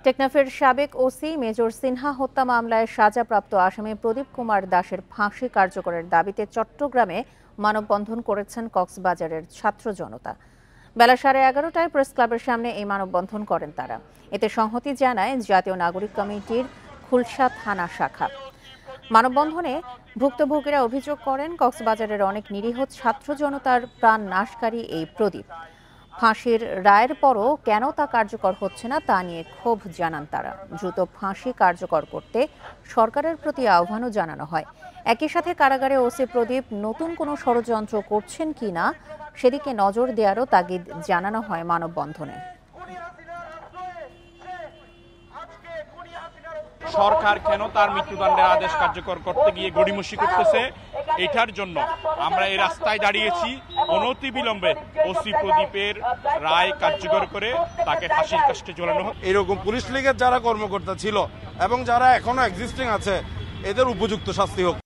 টেকনাফের সাবেক OC major Sinha হত্যা মামলায় সাজাপ্রাপ্ত আসামি প্রদীপ কুমার দাসের ফাঁসি কার্যকরের দাবিতে চট্টগ্রামে মানববন্ধন করেছেন কক্সবাজারের ছাত্র জনতা। বেলা 11:30টায় প্রেস ক্লাবের সামনে এই মানববন্ধন করেন তারা। এতে সংহতি জানায় জাতীয় নাগরিক কমিটির খুলশা থানা শাখা। মানববন্ধনে ভুক্তভোগীরা অভিযোগ করেন, কক্সবাজারের অনেক নিরীহ ছাত্র জনতার প্রাণ নাশকারী এই প্রদীপ। ফাঁসির রায়ের পরও কেন তা কার্যকর হচ্ছে না তা নিয়ে ক্ষোভ জানান তারা। দ্রুত ফাঁসি কার্যকর করতে সরকারের প্রতি আহ্বানও জানানো হয়। একই সাথে কারাগারে ওসি প্রদীপ নতুন কোনো ষড়যন্ত্র করছেন কিনা সেদিকে নজর দেওয়ারও তাগিদ জানানো হয় মানববন্ধনে। সরকার কেন তার মৃত্যুদণ্ডের আদেশ কার্যকর করতে গিয়ে গড়িমসি করতেছে, এটার জন্য আমরা এই রাস্তায় দাঁড়িয়েছি। অনতিবিলম্বে ওসি প্রদীপের রায় কার্যকর করে তাকে ফাঁসির কাস্টে ঝোলানো হোক। এরকম পুলিশ লীগের যারা কর্মকর্তা ছিল এবং যারা এখনো এক্সিস্টিং আছে, এদের উপযুক্ত শাস্তি হোক।